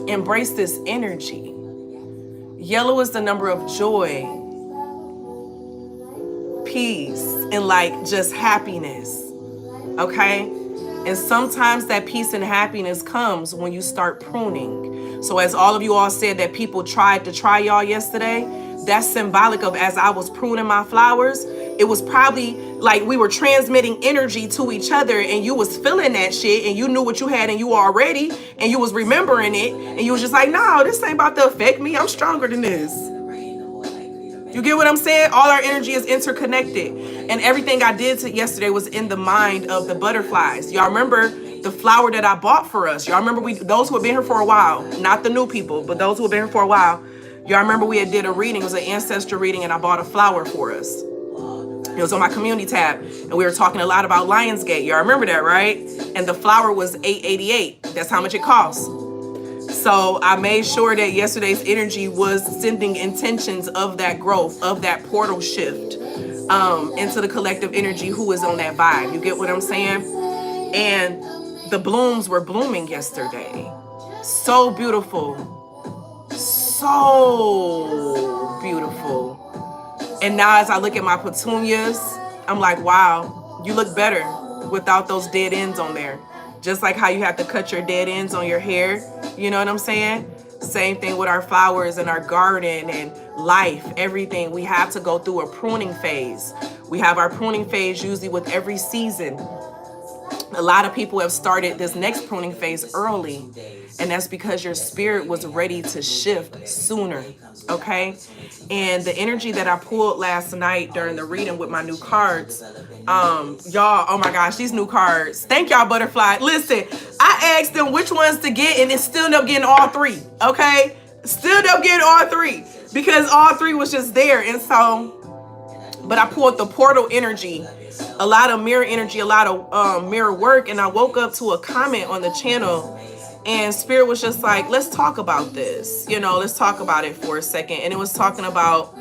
Embrace this energy. Yellow is the number of joy, peace, and like just happiness. Okay? And sometimes that peace and happiness comes when you start pruning. So as all of you all said that people tried to try y'all yesterday, that's symbolic of as I was pruning my flowers, it was probably like we were transmitting energy to each other and you was feeling that shit and you knew what you had and you already and you was remembering it and you was just like, no, this ain't about to affect me. I'm stronger than this. You get what I'm saying? All our energy is interconnected. And everything I did yesterday was in the mind of the butterflies. Y'all remember the flower that I bought for us? Y'all remember those who have been here for a while, not the new people, but those who have been here for a while. Y'all remember we had did a reading. It was an ancestor reading and I bought a flower for us. It was on my community tab and we were talking a lot about Lionsgate. Y'all remember that, right? And the flower was $8.88. That's how much it costs. So I made sure that yesterday's energy was sending intentions of that growth, of that portal shift into the collective energy who is on that vibe. You get what I'm saying? And the blooms were blooming yesterday. So beautiful. So beautiful. And now as I look at my petunias, I'm like, wow, you look better without those dead ends on there. Just like how you have to cut your dead ends on your hair. You know what I'm saying? Same thing with our flowers and our garden and life, everything. We have to go through a pruning phase. We have our pruning phase usually with every season. A lot of people have started this next pruning phase early. And that's because your spirit was ready to shift sooner. Okay? And the energy that I pulled last night during the reading with my new cards, y'all, oh my gosh, these new cards. Thank y'all, Butterfly. Listen, I asked them which ones to get and it still ended up getting all three. Okay? Still ended up getting all three because all three was just there. And so, but I pulled the portal energy, a lot of mirror energy, a lot of mirror work. And I woke up to a comment on the channel and Spirit was just like, let's talk about this. You know, let's talk about it for a second. And it was talking about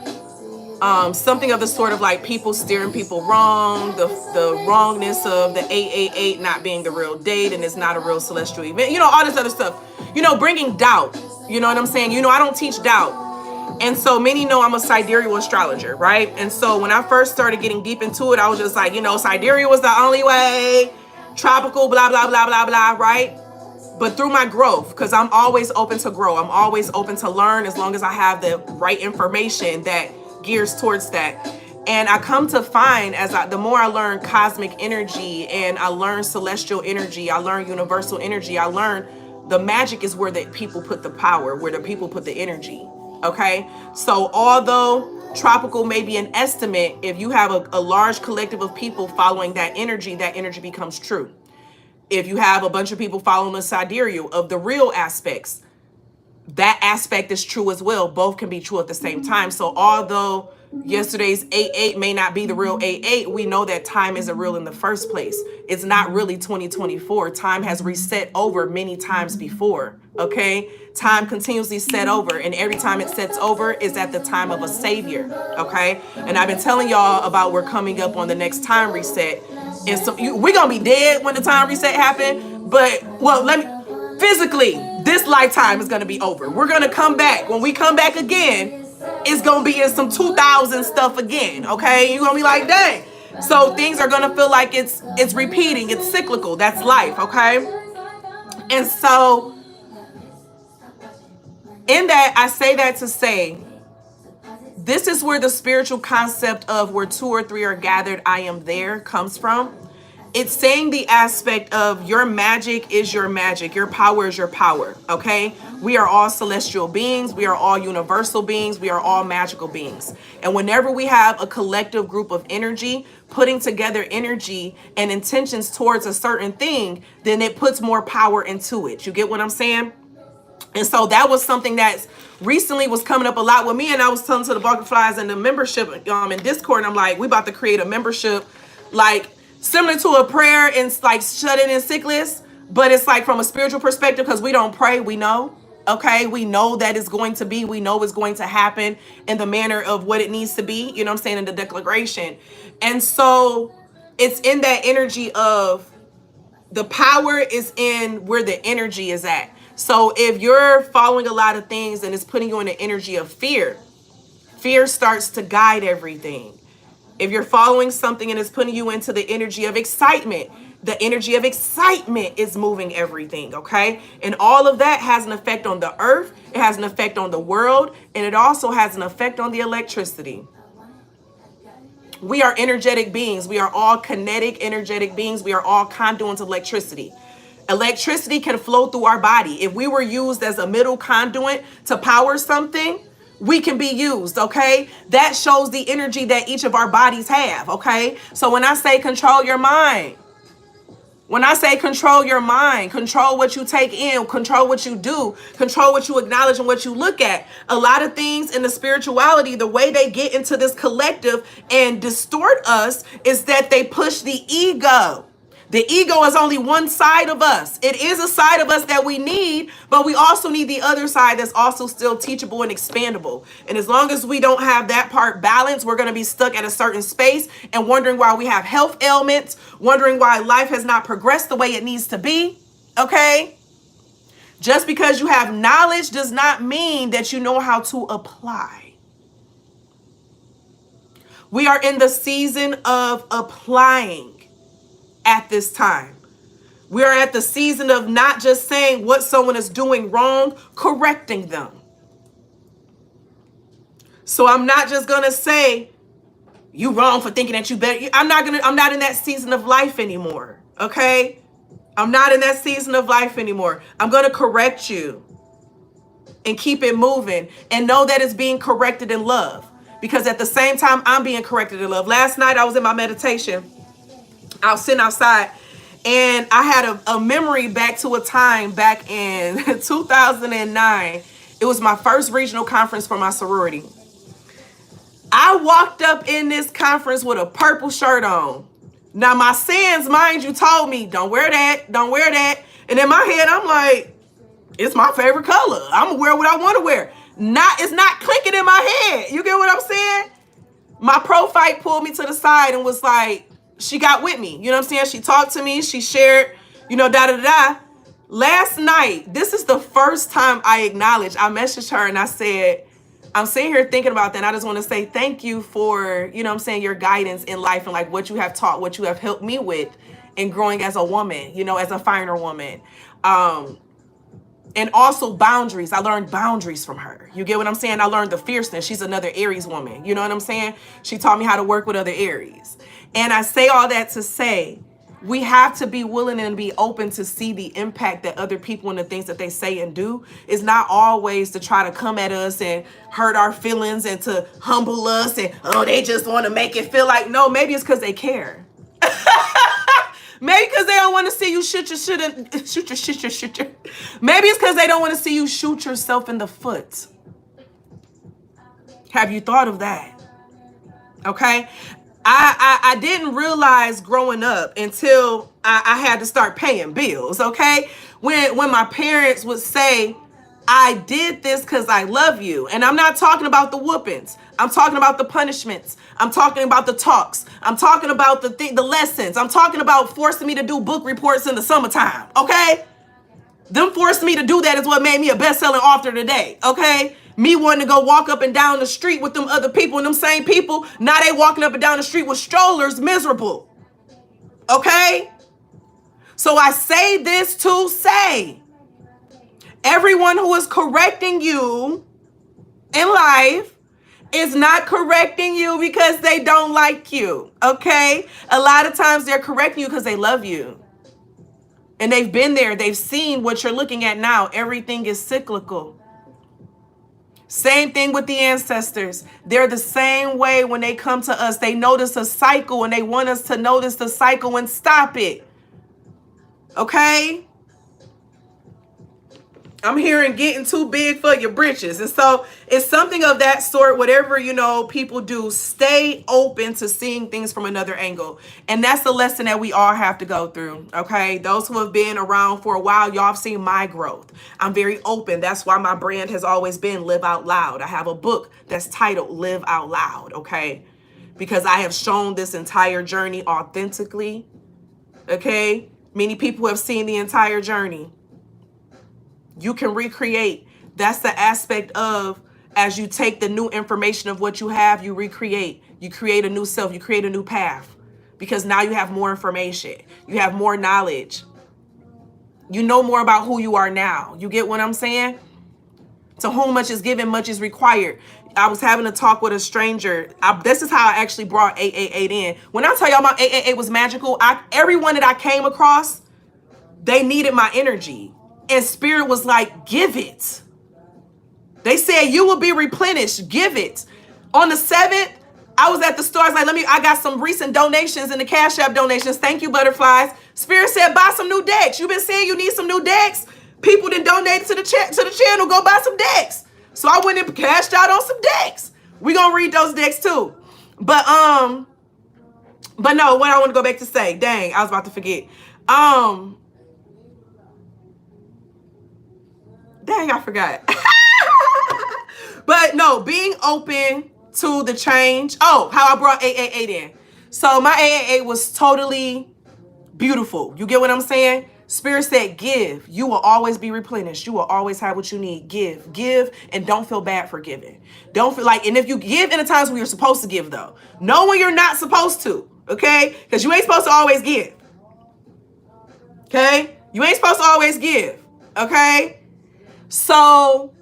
something of the sort of like people steering people wrong, the wrongness of the 888 not being the real date and it's not a real celestial event, you know, all this other stuff, you know, bringing doubt, you know what I'm saying? You know, I don't teach doubt. And so many know I'm a sidereal astrologer, right? And so when I first started getting deep into it, I was just like, you know, sidereal was the only way, tropical, blah, blah, blah, blah, blah, right? But through my growth, because I'm always open to grow, I'm always open to learn as long as I have the right information that gears towards that. And I come to find the more I learn cosmic energy and I learn celestial energy, I learn universal energy, I learn the magic is where the people put the power, where the people put the energy. Okay. So although tropical may be an estimate, if you have a large collective of people following that energy becomes true. If you have a bunch of people following the sidereal of the real aspects, that aspect is true as well. Both can be true at the same time. So although yesterday's 8-8 may not be the real 8-8, we know that time isn't real in the first place. It's not really 2024. Time has reset over many times before, okay? Time continuously set over, and every time it sets over is at the time of a savior, okay? And I've been telling y'all about we're coming up on the next time reset. And so we're going to be dead when the time reset happen, but, well, physically, this lifetime is going to be over. We're going to come back. When we come back again, it's going to be in some 2000 stuff again, okay? You're going to be like, dang. So things are going to feel like it's repeating. It's cyclical. That's life, okay? And so in that, I say that to say, this is where the spiritual concept of where two or three are gathered, I am there comes from. It's saying the aspect of your magic is your magic. Your power is your power. Okay. We are all celestial beings. We are all universal beings. We are all magical beings. And whenever we have a collective group of energy, putting together energy and intentions towards a certain thing, then it puts more power into it. You get what I'm saying? And so that was something that recently was coming up a lot with me. And I was telling to the butterflies and the membership in Discord, and I'm like, we about to create a membership like similar to a prayer and like shut in and sick list, but it's like from a spiritual perspective because we don't pray, we know. Okay, we know that it's going to be, we know it's going to happen in the manner of what it needs to be, you know what I'm saying, in the declaration. And so it's in that energy of the power is in where the energy is at. So if you're following a lot of things and it's putting you in the energy of fear, fear starts to guide everything. If you're following something and it's putting you into the energy of excitement, the energy of excitement is moving everything, okay? And all of that has an effect on the earth, it has an effect on the world, and it also has an effect on the electricity. We are energetic beings. We are all kinetic, energetic beings. We are all conduits of electricity. Electricity can flow through our body. If we were used as a middle conduit to power something, we can be used, okay? That shows the energy that each of our bodies have, okay? So when I say control your mind, when I say control your mind, control what you take in, control what you do, control what you acknowledge and what you look at. A lot of things in the spirituality, the way they get into this collective and distort us is that they push the ego. The ego is only one side of us. It is a side of us that we need, but we also need the other side that's also still teachable and expandable. And as long as we don't have that part balanced, we're going to be stuck at a certain space and wondering why we have health ailments, wondering why life has not progressed the way it needs to be. Okay? Just because you have knowledge does not mean that you know how to apply. We are in the season of applying. At this time, we are at the season of not just saying what someone is doing wrong, correcting them. So I'm not just gonna say you wrong for thinking that you better. I'm not in that season of life anymore. Okay, I'm not in that season of life anymore. I'm gonna correct you and keep it moving and know that it's being corrected in love, because at the same time I'm being corrected in love. Last night I was in my meditation. I was sitting outside and I had a memory back to a time back in 2009. It was my first regional conference for my sorority. I walked up in this conference with a purple shirt on. Now my sins, mind you, told me, don't wear that, don't wear that. And in my head, I'm like, it's my favorite color. I'm gonna wear what I want to wear. It's not clicking in my head. You get what I'm saying? My profile pulled me to the side and was like, she got with me. You know what I'm saying? She talked to me. She shared, da-da-da-da. Last night, this is the first time I acknowledged. I messaged her and I said, I'm sitting here thinking about that. And I just want to say thank you for, your guidance in life and like what you have taught, what you have helped me with in growing as a woman, as a finer woman. And also boundaries. I learned boundaries from her. You get what I'm saying? I learned the fierceness. She's another Aries woman. You know what I'm saying? She taught me how to work with other Aries. And I say all that to say, we have to be willing and be open to see the impact that other people and the things that they say and do. Is not always to try to come at us and hurt our feelings and to humble us and, they just want to make it feel like, no, maybe it's because they care. Maybe because they don't want to see you shoot your shit. Maybe it's because they don't want to see you shoot yourself in the foot. Have you thought of that? Okay. I didn't realize growing up until I had to start paying bills. Okay. When my parents would say, I did this because I love you. And I'm not talking about the whoopings. I'm talking about the punishments. I'm talking about the talks. I'm talking about the lessons. I'm talking about forcing me to do book reports in the summertime. Okay. Them forcing me to do that is what made me a best-selling author today. Okay. Me wanting to go walk up and down the street with them other people and them same people. Now they walking up and down the street with strollers, miserable. Okay. So I say this to say, everyone who is correcting you in life is not correcting you because they don't like you, okay? A lot of times they're correcting you because they love you. And they've been there. They've seen what you're looking at now. Everything is cyclical. Same thing with the ancestors. They're the same way when they come to us. They notice a cycle and they want us to notice the cycle and stop it, okay? I'm hearing getting too big for your britches. And so it's something of that sort. Whatever, people do, stay open to seeing things from another angle. And that's the lesson that we all have to go through. Okay. Those who have been around for a while, y'all have seen my growth. I'm very open. That's why my brand has always been Live Out Loud. I have a book that's titled Live Out Loud. Okay. Because I have shown this entire journey authentically. Okay. Many people have seen the entire journey. You can recreate. That's the aspect of, as you take the new information of what you have, you recreate. You create a new self. You create a new path. Because now you have more information. You have more knowledge. You know more about who you are now. You get what I'm saying? To whom much is given, much is required. I was having a talk with a stranger. This is how I actually brought 888 in. When I tell y'all my 888 was magical, everyone that I came across, they needed my energy. And Spirit was like, give it. They said, you will be replenished. Give it. On the 7th, I was at the store. I was like, I got some recent donations in the Cash App donations. Thank you, butterflies. Spirit said, buy some new decks. You've been saying you need some new decks. People didn't donate to the channel. Go buy some decks. So I went and cashed out on some decks. We're going to read those decks too. But no, what I want to go back to say. Dang, I was about to forget. Dang, I forgot. But no, being open to the change. Oh, how I brought 888 in. So my 888 was totally beautiful. You get what I'm saying? Spirit said, give. You will always be replenished. You will always have what you need. Give, and don't feel bad for giving. Don't feel like, and if you give in the times when you're supposed to give, though, know when you're not supposed to, okay? Because you ain't supposed to always give, okay? You ain't supposed to always give, okay? So,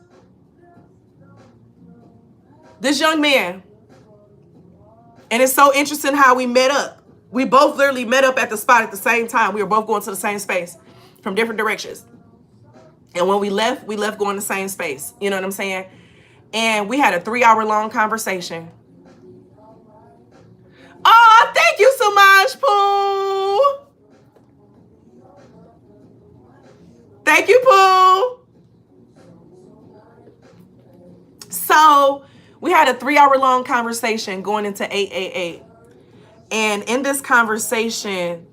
this young man, and it's so interesting how we met up. We both literally met up at the spot at the same time. We were both going to the same space from different directions. And when we left going the same space. You know what I'm saying? And we had a 3-hour-long conversation. Oh, thank you so much, Pooh. Thank you, Pooh. So we had a 3-hour-long conversation going into 888. And in this conversation,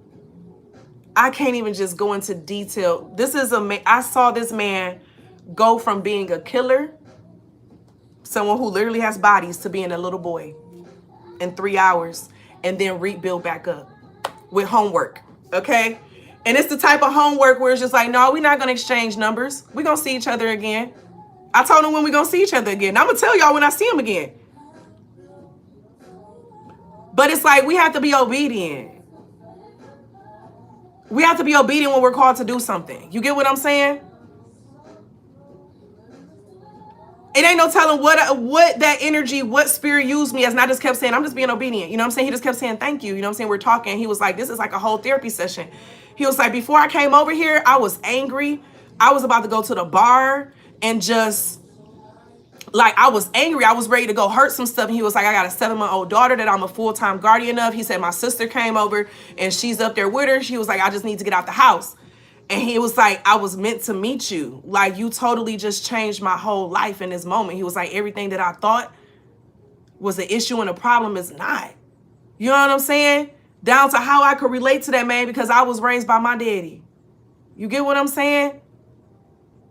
I can't even just go into detail. I saw this man go from being a killer, someone who literally has bodies, to being a little boy in 3 hours, and then rebuild back up with homework, okay? And it's the type of homework where it's just like, no, we're not going to exchange numbers. We're going to see each other again. I told him when we're going to see each other again. I'm going to tell y'all when I see him again. But it's like, we have to be obedient. We have to be obedient when we're called to do something. You get what I'm saying? It ain't no telling what that energy, what Spirit used me as. And I just kept saying, I'm just being obedient. You know what I'm saying? He just kept saying, thank you. You know what I'm saying? We're talking. He was like, this is like a whole therapy session. He was like, before I came over here, I was angry. I was about to go to the bar and just... like, I was angry. I was ready to go hurt some stuff. And he was like, I got a 7-month-old daughter that I'm a full-time guardian of. He said, my sister came over and she's up there with her. She was like, I just need to get out the house. And he was like, I was meant to meet you. Like, you totally just changed my whole life in this moment. He was like, everything that I thought was an issue and a problem is not. You know what I'm saying? Down to how I could relate to that man because I was raised by my daddy. You get what I'm saying?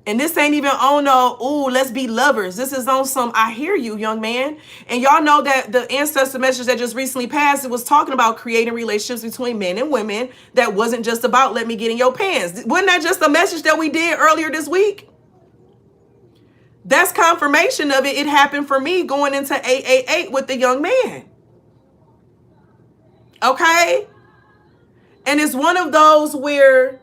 And this ain't even on no, ooh, let's be lovers. This is on some, I hear you, young man. And y'all know that the ancestor message that just recently passed, it was talking about creating relationships between men and women that wasn't just about let me get in your pants. Wasn't that just a message that we did earlier this week? That's confirmation of it. It happened for me going into 888 with the young man. Okay? And it's one of those where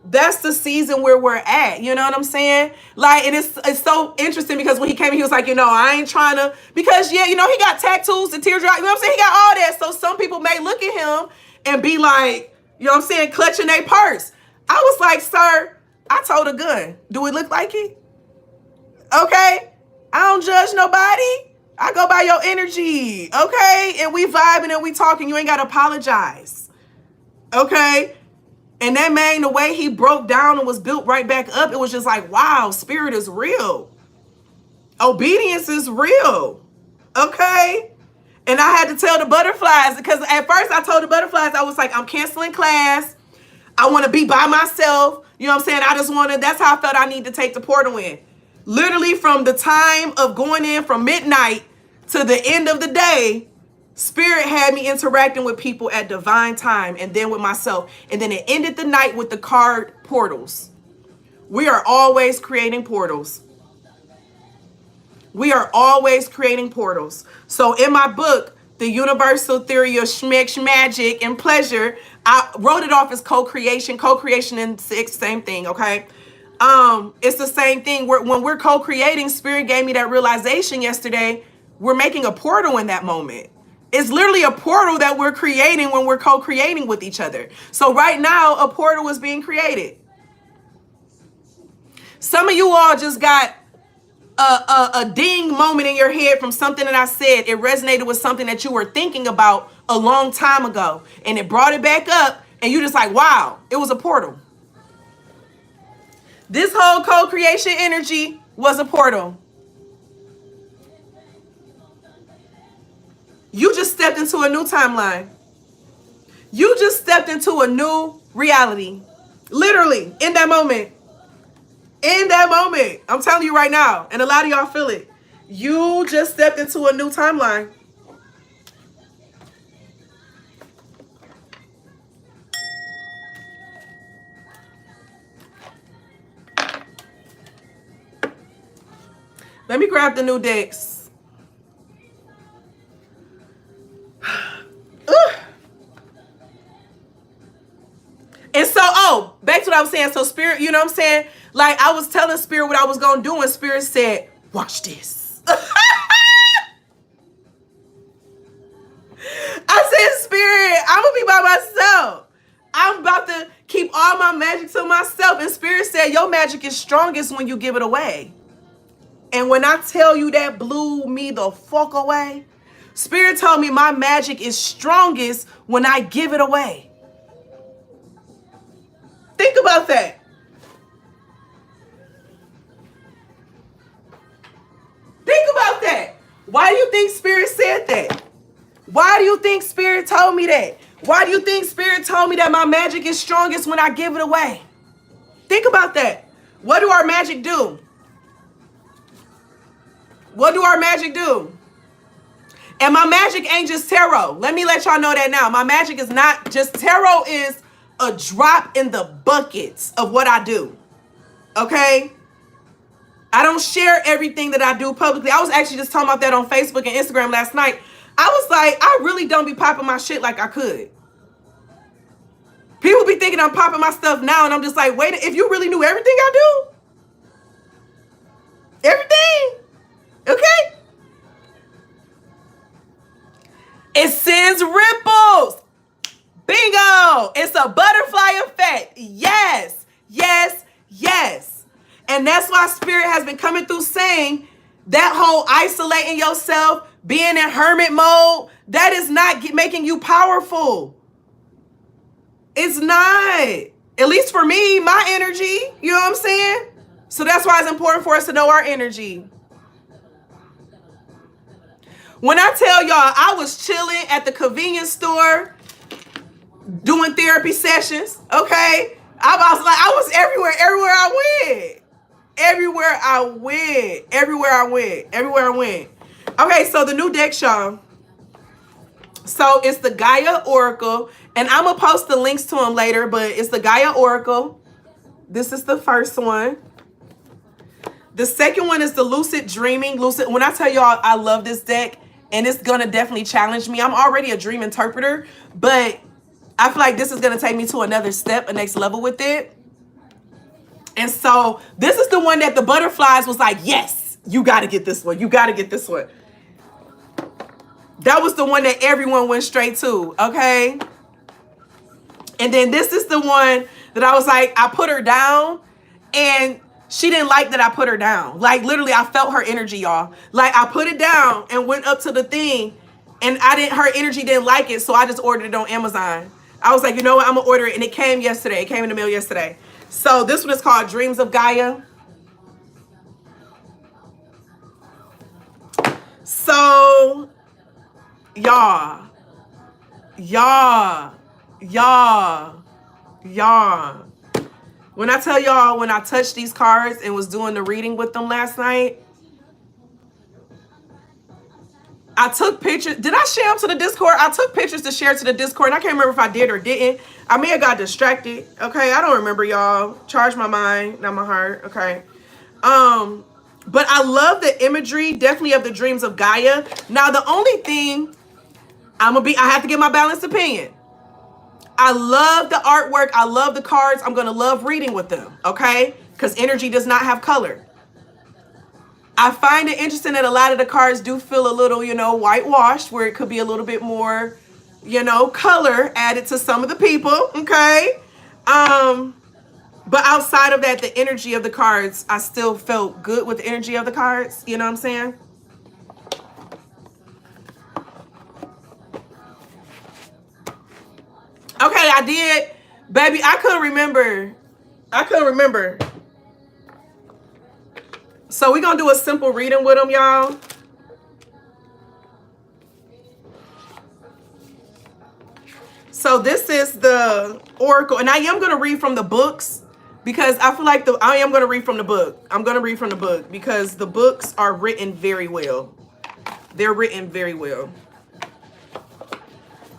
that's the season where we're at. You know what I'm saying? Like, and it's so interesting because when he came in, he was like, I ain't trying to, because yeah, he got tattoos and teardrop. You know what I'm saying? He got all that. So some people may look at him and be like, you know what I'm saying, clutching their purse. I was like, sir, I told a gun. Do it look like it? Okay. I don't judge nobody. I go by your energy. Okay. And we vibing and we talking. You ain't got to apologize. Okay. And that man, the way he broke down and was built right back up, it was just like, wow, Spirit is real. Obedience is real. Okay? And I had to tell the butterflies, because at first I told the butterflies, I was like, I'm canceling class. I want to be by myself. You know what I'm saying? I just want to, that's how I felt I need to take the portal in. Literally from the time of going in from midnight to the end of the day, Spirit had me interacting with people at divine time and then with myself. And then it ended the night with the card portals. We are always creating portals. We are always creating portals. So in my book, The Universal Theory of Schmich, Magic, and Pleasure, I wrote it off as co-creation. Co-creation and six, same thing, okay? It's the same thing. When we're co-creating, Spirit gave me that realization yesterday. We're making a portal in that moment. It's literally a portal that we're creating when we're co-creating with each other. So right now, a portal is being created. Some of you all just got a ding moment in your head from something that I said. It resonated with something that you were thinking about a long time ago, and it brought it back up, and you just like, wow, it was a portal. This whole co-creation energy was a portal. You just stepped into a new timeline. You just stepped into a new reality. Literally, in that moment. In that moment. I'm telling you right now, and a lot of y'all feel it. You just stepped into a new timeline. Let me grab the new decks. And so, back to what I was saying. So Spirit, you know what I'm saying? Like, I was telling Spirit what I was going to do, and Spirit said, watch this. I said, Spirit, I'm going to be by myself. I'm about to keep all my magic to myself. And Spirit said, your magic is strongest when you give it away. And when I tell you that blew me the fuck away, Spirit told me my magic is strongest when I give it away. Think about that. Think about that. Why do you think Spirit said that? Why do you think Spirit told me that? Why do you think Spirit told me that my magic is strongest when I give it away? Think about that. What do our magic do? What do our magic do? And my magic ain't just tarot. Let me let y'all know that now. My magic is not just tarot, is a drop in the buckets of what I do. Okay? I don't share everything that I do publicly. I was actually just talking about that on Facebook and Instagram last night. I was like, I really don't be popping my shit like I could. People be thinking I'm popping my stuff now, and I'm just like, wait, if you really knew everything I do? Everything? Okay? It sends ripples. Bingo. It's a butterfly effect. Yes, yes, yes. And that's why Spirit has been coming through saying that whole isolating yourself, being in hermit mode, that is not making you powerful. It's not. At least for me, my energy. You know what I'm saying? So that's why it's important for us to know our energy. When I tell y'all, I was chilling at the convenience store doing therapy sessions, okay? I was everywhere I went. Okay, so the new deck, y'all. So it's the Gaia Oracle, and I'm going to post the links to them later, but it's the Gaia Oracle. This is the first one. The second one is the Lucid Dreaming. When I tell y'all I love this deck, and it's going to definitely challenge me. I'm already a dream interpreter, but I feel like this is going to take me to another step, a next level with it. And so this is the one that the butterflies was like, yes, you got to get this one. You got to get this one. That was the one that everyone went straight to, okay? And then this is the one that I was like, I put her down, and she didn't like that I put her down. Like, literally, I felt her energy, y'all. Like, I put it down and went up to the thing, and her energy didn't like it, so I just ordered it on Amazon. I was like, you know what? I'm going to order it, and it came yesterday. It came in the mail yesterday. So this one is called Dreams of Gaia. So, y'all. When I tell y'all, when I touched these cards and was doing the reading with them last night, I took pictures. Did I share them to the Discord? I took pictures to share to the Discord, and I can't remember if I did or didn't. I may have got distracted. Okay, I don't remember, y'all. Charge my mind, not my heart. Okay. But I love the imagery, definitely, of the dreams of Gaia. Now, the only thing I have to give my balanced opinion. I love the artwork. I love the cards. I'm going to love reading with them. Okay. Because energy does not have color. I find it interesting that a lot of the cards do feel a little, whitewashed, where it could be a little bit more, color added to some of the people. Okay. But outside of that, the energy of the cards, I still felt good with the energy of the cards. You know what I'm saying? Okay, I did. Baby, I couldn't remember. So we're going to do a simple reading with them, y'all. So this is the Oracle. And I am going to read from the books because I feel like I am going to read from the book. I'm going to read from the book because the books are written very well. They're written very well.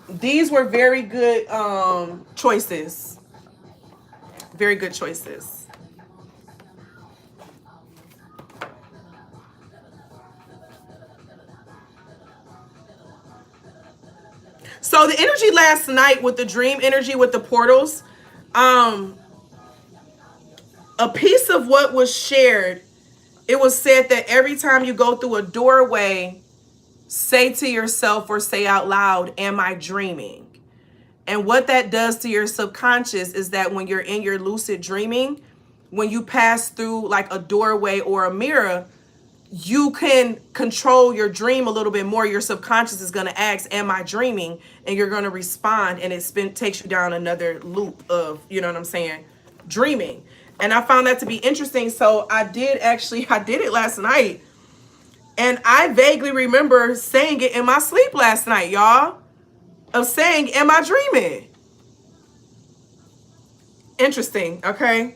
These were very good choices. Very good choices. So the energy last night with the dream energy with the portals, a piece of what was shared, it was said that every time you go through a doorway, say to yourself or say out loud, am I dreaming? And what that does to your subconscious is that when you're in your lucid dreaming, when you pass through like a doorway or a mirror, you can control your dream a little bit more. Your subconscious is going to ask, am I dreaming? And you're going to respond, and it takes you down another loop of, you know what I'm saying, dreaming. And I found that to be interesting. So I did it last night. And I vaguely remember saying it in my sleep last night, y'all, of saying, am I dreaming? Interesting, okay?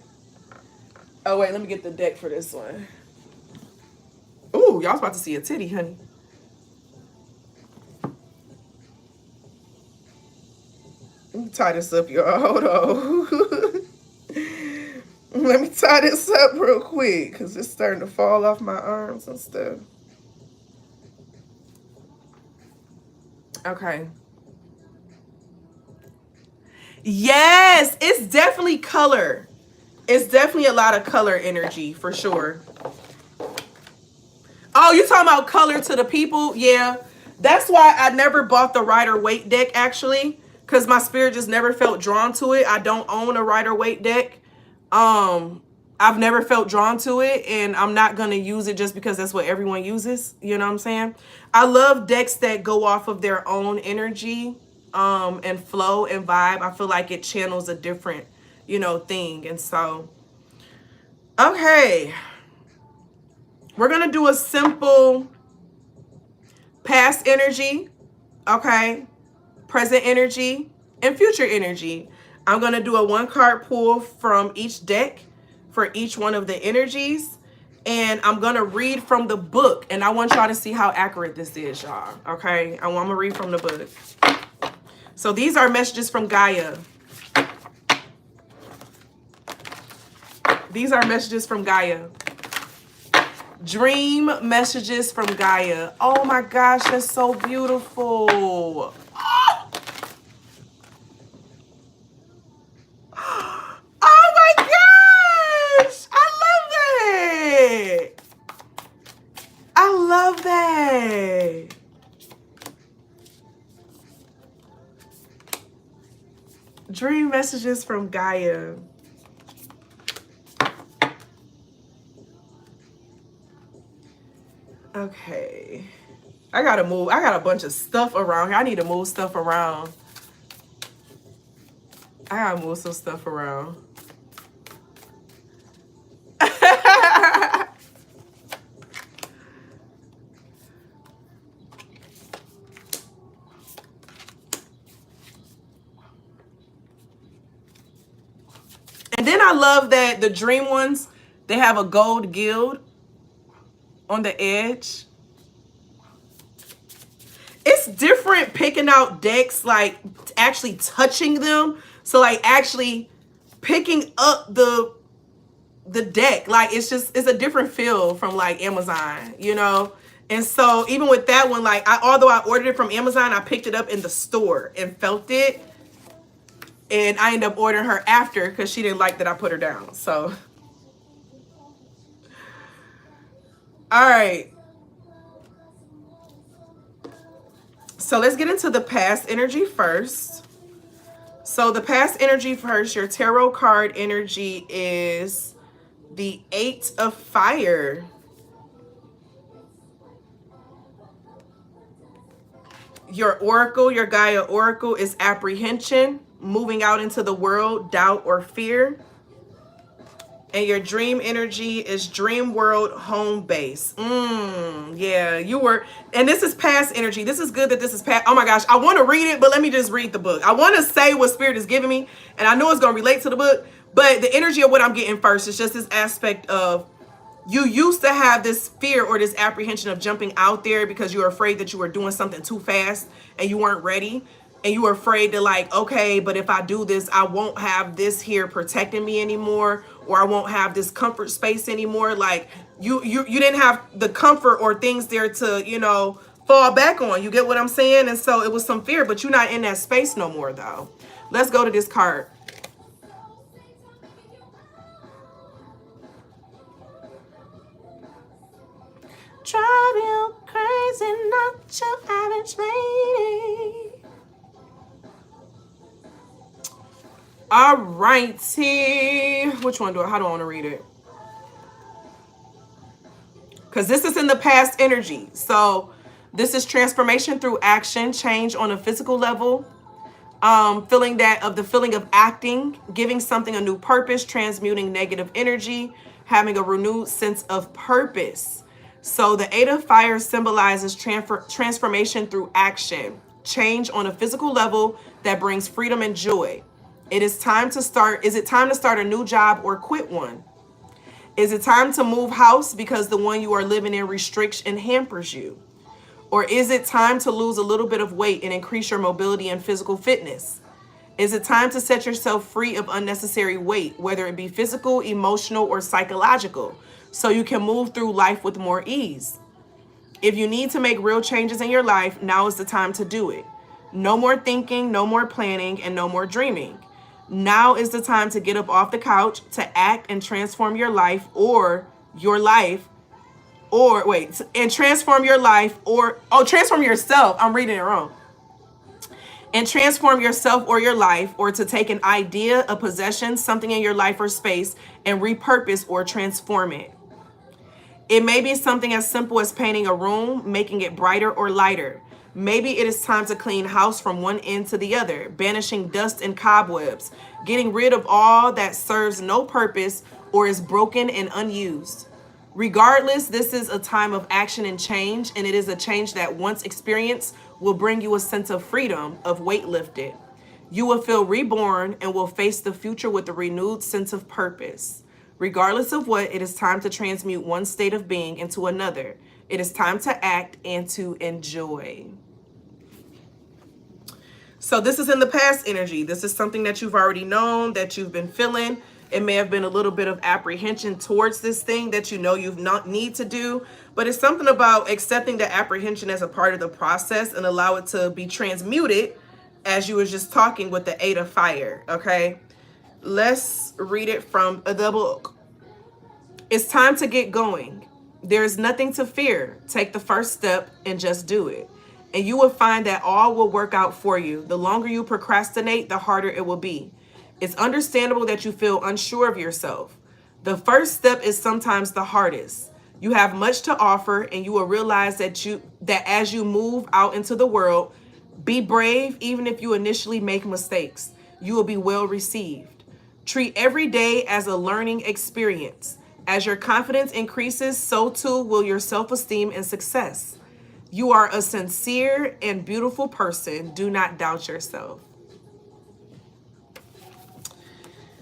Oh, wait, let me get the deck for this one. Ooh, y'all about to see a titty, honey. Let me tie this up, y'all. Hold on. Let me tie this up real quick because it's starting to fall off my arms and stuff. Okay. Yes, it's definitely color. It's definitely a lot of color energy for sure. Oh, you talking about color to the people? Yeah. That's why I never bought the Rider-Waite deck, actually, because my spirit just never felt drawn to it. I don't own a Rider-Waite deck. I've never felt drawn to it, and I'm not going to use it just because that's what everyone uses. You know what I'm saying? I love decks that go off of their own energy and flow and vibe. I feel like it channels a different, thing. And so, okay. We're going to do a simple past energy, okay, present energy, and future energy. I'm going to do a 1-card pull from each deck for each one of the energies, and I'm going to read from the book, and I want y'all to see how accurate this is, y'all, okay? I'm going to read from the book. So these are messages from Gaia. These are messages from Gaia. Dream messages from Gaia. Oh my gosh, that's so beautiful. Oh, oh my gosh, I love that. I love that. Dream messages from Gaia. Okay. I gotta move. I got a bunch of stuff around here. I need to move stuff around. I gotta move some stuff around. And then I love that the dream ones, they have a gold guild on the edge. it's different picking out decks, like actually touching them. So like actually picking up the deck, like it's a different feel from like Amazon, you know. And so even with that one, like although I ordered it from Amazon, I picked it up in the store and felt it, and I ended up ordering her after because she didn't like that I put her down. So all right, so let's get into the past energy first. So the past energy first, your tarot card energy is the 8 of Fire. Your oracle, your Gaia oracle, is apprehension, moving out into the world, doubt or fear. And your dream energy is dream world, home base. Yeah, you were, and this is past energy. This is good that this is past. Oh my gosh, I want to read it, but let me just read the book. I want to say what Spirit is giving me, and I know it's going to relate to the book, but the energy of what I'm getting first is just this aspect of you used to have this fear or this apprehension of jumping out there because you were afraid that you were doing something too fast and you weren't ready. And you were afraid to like, okay, but if I do this, I won't have this here protecting me anymore, or I won't have this comfort space anymore. Like you didn't have the comfort or things there to, you know, fall back on. You get what I'm saying? And so it was some fear, but you're not in that space no more though. Let's go to this card. Drive you crazy, not your average lady. All righty. Which one how do I want to read it? Because this is in the past energy. So this is transformation through action, change on a physical level. Feeling of acting, giving something a new purpose, transmuting negative energy, having a renewed sense of purpose. So the 8 of Fire symbolizes transformation through action, change on a physical level that brings freedom and joy. It is time to start. Is it time to start a new job or quit one? Is it time to move house because the one you are living in restricts and hampers you? Or is it time to lose a little bit of weight and increase your mobility and physical fitness? Is it time to set yourself free of unnecessary weight, whether it be physical, emotional, or psychological, so you can move through life with more ease? If you need to make real changes in your life, now is the time to do it. No more thinking, no more planning, and no more dreaming. Now is the time to get up off the couch, to act and transform your life transform yourself. I'm reading it wrong. And transform yourself or your life, or to take an idea, a possession, something in your life or space, and repurpose or transform it. It may be something as simple as painting a room, making it brighter or lighter. Maybe it is time to clean house from one end to the other, banishing dust and cobwebs, getting rid of all that serves no purpose or is broken and unused. Regardless, this is a time of action and change, and it is a change that once experienced will bring you a sense of freedom, of weight lifted. You will feel reborn and will face the future with a renewed sense of purpose. Regardless of what, it is time to transmute one state of being into another. It is time to act and to enjoy. So this is in the past energy. This is something that you've already known, that you've been feeling. It may have been a little bit of apprehension towards this thing that you know you've not need to do, but it's something about accepting the apprehension as a part of the process and allow it to be transmuted, as you were just talking with the 8 of Fire, okay? Let's read it from the book. It's time to get going. There's nothing to fear. Take the first step and just do it. And you will find that all will work out for you. The longer you procrastinate, the harder it will be. It's understandable that you feel unsure of yourself. The first step is sometimes the hardest. You have much to offer, and you will realize that as you move out into the world, be brave even if you initially make mistakes. You will be well received. Treat every day as a learning experience. As your confidence increases, so too will your self-esteem and success. You are a sincere and beautiful person. Do not doubt yourself.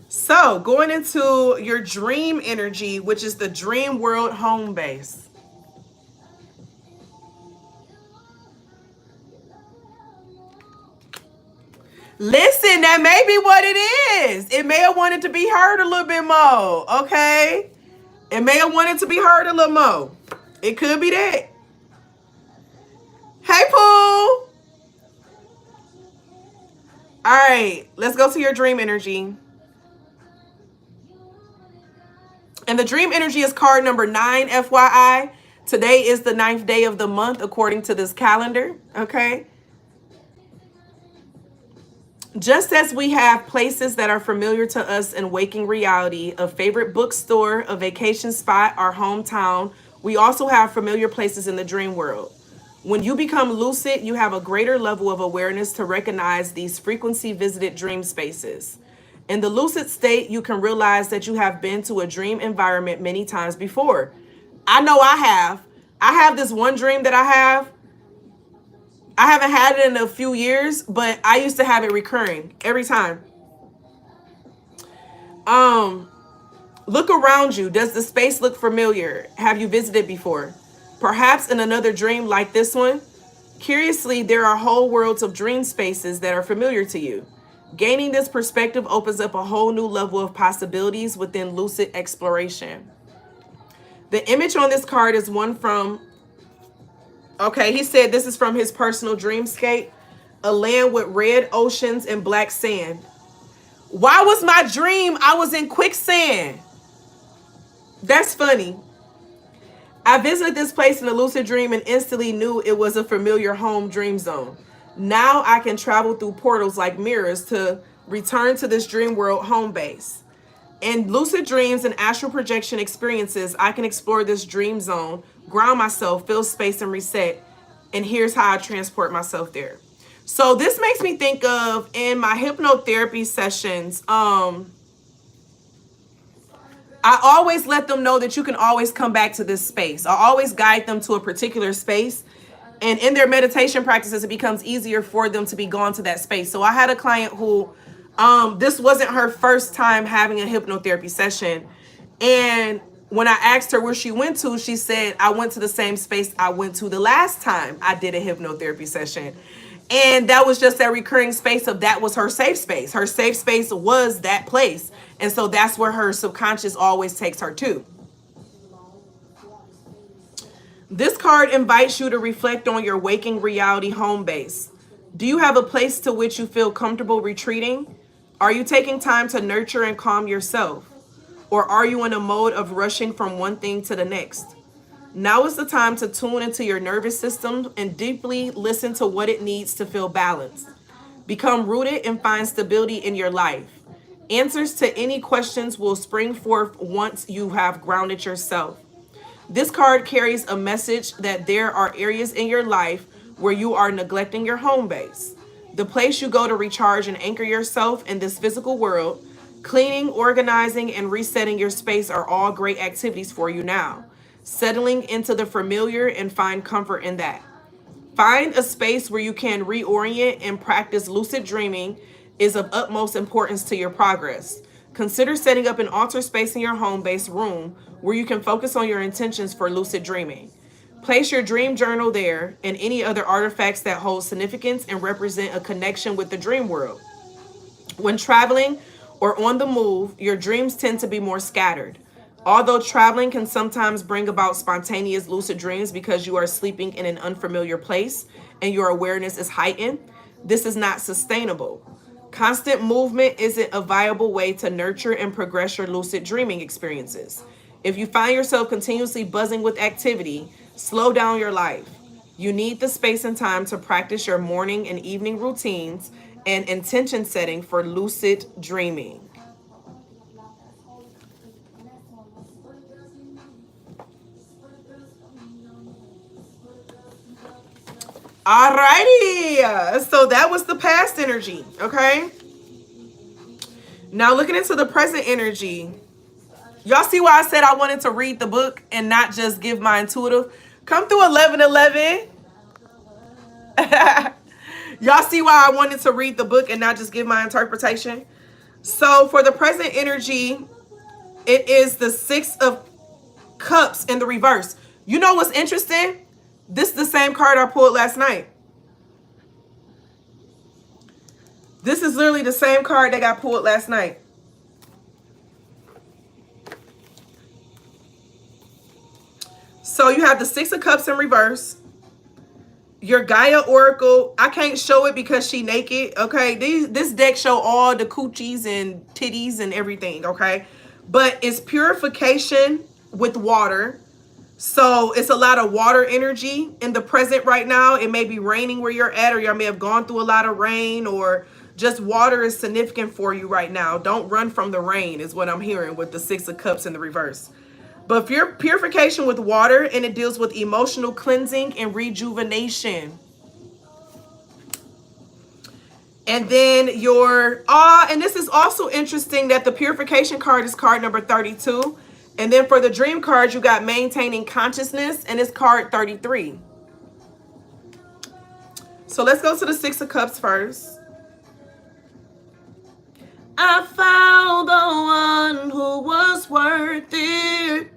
So going into your dream energy, which is the dream world home base. Listen, that may be what it is. It may have wanted to be heard a little bit more, okay? It may have wanted to be heard a little more. It could be that. Hey, Pooh. All right, let's go to your dream energy. And the dream energy is card number 9, FYI. Today is the 9th day of the month, according to this calendar, okay? Just as we have places that are familiar to us in waking reality, a favorite bookstore, a vacation spot, our hometown, we also have familiar places in the dream world. When you become lucid, you have a greater level of awareness to recognize these frequency-visited dream spaces. In the lucid state, you can realize that you have been to a dream environment many times before. I know I have. I have this one dream that I haven't had it in a few years, but I used to have it recurring every time. Look around you. Does the space look familiar? Have you visited before? Perhaps in another dream like this one? Curiously, there are whole worlds of dream spaces that are familiar to you. Gaining this perspective opens up a whole new level of possibilities within lucid exploration. The image on this card is one from, okay, he said this is from his personal dreamscape, a land with red oceans and black sand. Why was my dream I was in quicksand? That's funny. I visited this place in a lucid dream and instantly knew it was a familiar home dream zone. Now I can travel through portals like mirrors to return to this dream world home base. In lucid dreams and astral projection experiences, I can explore this dream zone, ground myself, fill space, and reset. And here's how I transport myself there. So this makes me think of in my hypnotherapy sessions, I always let them know that you can always come back to this space. I always guide them to a particular space. And in their meditation practices, it becomes easier for them to be gone to that space. So I had a client who, this wasn't her first time having a hypnotherapy session. And when I asked her where she went to, she said, I went to the same space I went to the last time I did a hypnotherapy session. And that was just that recurring space of that was her safe space. Her safe space was that place. And so that's where her subconscious always takes her to. This card invites you to reflect on your waking reality home base. Do you have a place to which you feel comfortable retreating? Are you taking time to nurture and calm yourself? Or are you in a mode of rushing from one thing to the next? Now is the time to tune into your nervous system and deeply listen to what it needs to feel balanced. Become rooted and find stability in your life. Answers to any questions will spring forth once you have grounded yourself. This card carries a message that there are areas in your life where you are neglecting your home base. The place you go to recharge and anchor yourself in this physical world. Cleaning, organizing, and resetting your space are all great activities for you now. Settling into the familiar and find comfort in that. Find a space where you can reorient and practice lucid dreaming is of utmost importance to your progress. Consider setting up an altar space in your home-based room where you can focus on your intentions for lucid dreaming. Place your dream journal there and any other artifacts that hold significance and represent a connection with the dream world. When traveling or on the move, your dreams tend to be more scattered. Although traveling can sometimes bring about spontaneous lucid dreams because you are sleeping in an unfamiliar place and your awareness is heightened, this is not sustainable. Constant movement isn't a viable way to nurture and progress your lucid dreaming experiences. If you find yourself continuously buzzing with activity, slow down your life. You need the space and time to practice your morning and evening routines and intention setting for lucid dreaming. Alrighty, so that was the past energy, okay? Now looking into the present energy, y'all see why I said I wanted to read the book and not just give my intuitive? Come through 1111. Y'all see why I wanted to read the book and not just give my interpretation? So for the present energy, it is the 6 of Cups in the reverse. You know what's interesting? This is the same card I pulled last night. This is literally the same card that got pulled last night. So you have the Six of Cups in reverse. Your Gaia Oracle, I can't show it because she naked, okay? This deck show all the coochies and titties and everything, okay? But it's purification with water. So it's a lot of water energy in the present right now. It may be raining where you're at, or you may have gone through a lot of rain, or just water is significant for you right now. Don't run from the rain is what I'm hearing with the Six of Cups in the reverse. But if you're purification with water, and it deals with emotional cleansing and rejuvenation. And then and this is also interesting that the purification card is card number 32. And then for the dream card, you got maintaining consciousness, and it's card 33. So let's go to the Six of Cups first. I found the one who was worth it.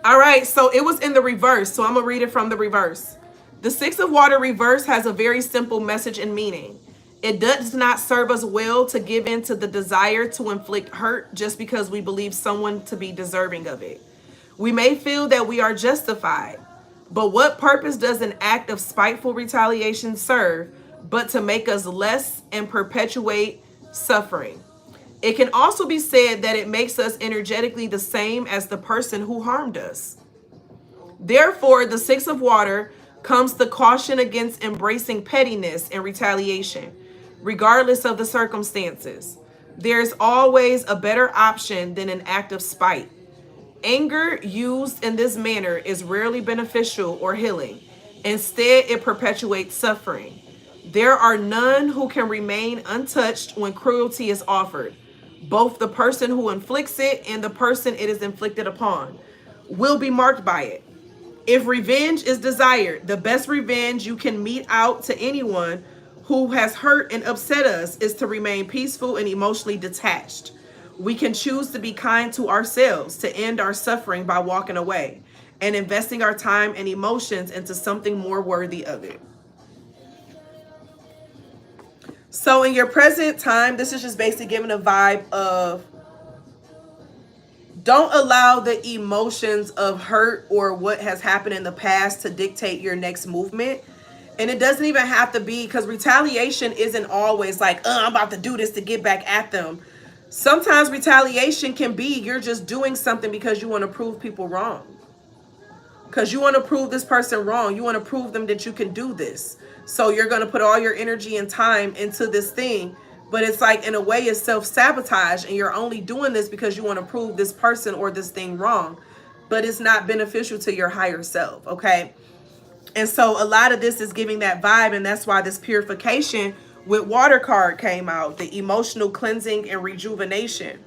All right, so it was in the reverse. So I'm going to read it from the reverse. The Six of Water reverse has a very simple message and meaning. It does not serve us well to give in to the desire to inflict hurt just because we believe someone to be deserving of it. We may feel that we are justified, but what purpose does an act of spiteful retaliation serve but to make us less and perpetuate suffering? It can also be said that it makes us energetically the same as the person who harmed us. Therefore, the Six of Water comes the caution against embracing pettiness and retaliation, regardless of the circumstances. There's always a better option than an act of spite. Anger used in this manner is rarely beneficial or healing. Instead, it perpetuates suffering. There are none who can remain untouched when cruelty is offered. Both the person who inflicts it and the person it is inflicted upon will be marked by it. If revenge is desired, the best revenge you can mete out to anyone who has hurt and upset us is to remain peaceful and emotionally detached. We can choose to be kind to ourselves, to end our suffering by walking away and investing our time and emotions into something more worthy of it. So in your present time, this is just basically giving a vibe of don't allow the emotions of hurt or what has happened in the past to dictate your next movement. And it doesn't even have to be, because retaliation isn't always like, I'm about to do this to get back at them. Sometimes retaliation can be you're just doing something because you want to prove people wrong. Because you want to prove this person wrong. You want to prove them that you can do this. So you're going to put all your energy and time into this thing. But it's like, in a way, it's self-sabotage. And you're only doing this because you want to prove this person or this thing wrong. But it's not beneficial to your higher self, okay? And so a lot of this is giving that vibe. And that's why this purification with water card came out. The emotional cleansing and rejuvenation.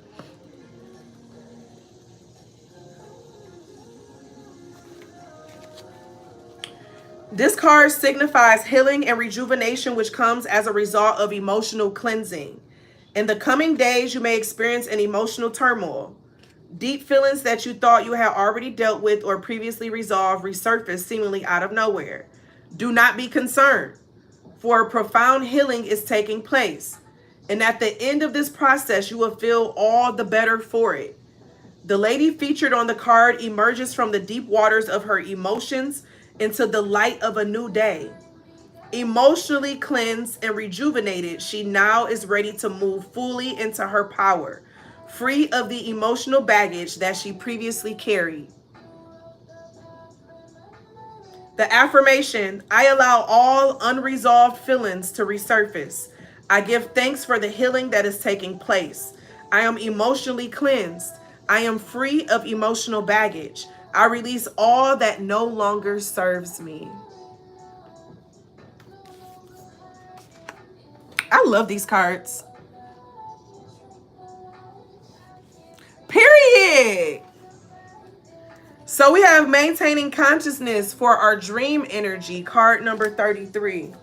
This card signifies healing and rejuvenation, which comes as a result of emotional cleansing. In the coming days, you may experience an emotional turmoil. Deep feelings that you thought you had already dealt with or previously resolved resurface seemingly out of nowhere. Do not be concerned, for a profound healing is taking place. And at the end of this process, you will feel all the better for it. The lady featured on the card emerges from the deep waters of her emotions into the light of a new day. Emotionally cleansed and rejuvenated, she now is ready to move fully into her power, free of the emotional baggage that she previously carried. The affirmation, I allow all unresolved feelings to resurface. I give thanks for the healing that is taking place. I am emotionally cleansed. I am free of emotional baggage. I release all that no longer serves me. I love these cards. Period. So we have maintaining consciousness for our dream energy, card number 33.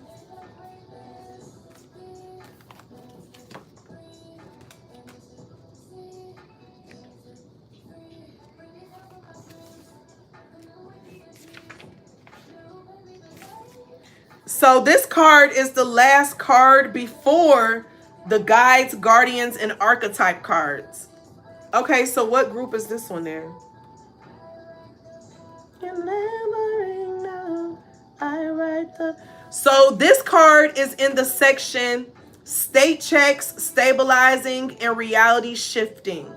So this card is the last card before the guides, guardians, and archetype cards. Okay, so what group is this one there? So this card is in the section state checks, stabilizing, and reality shifting.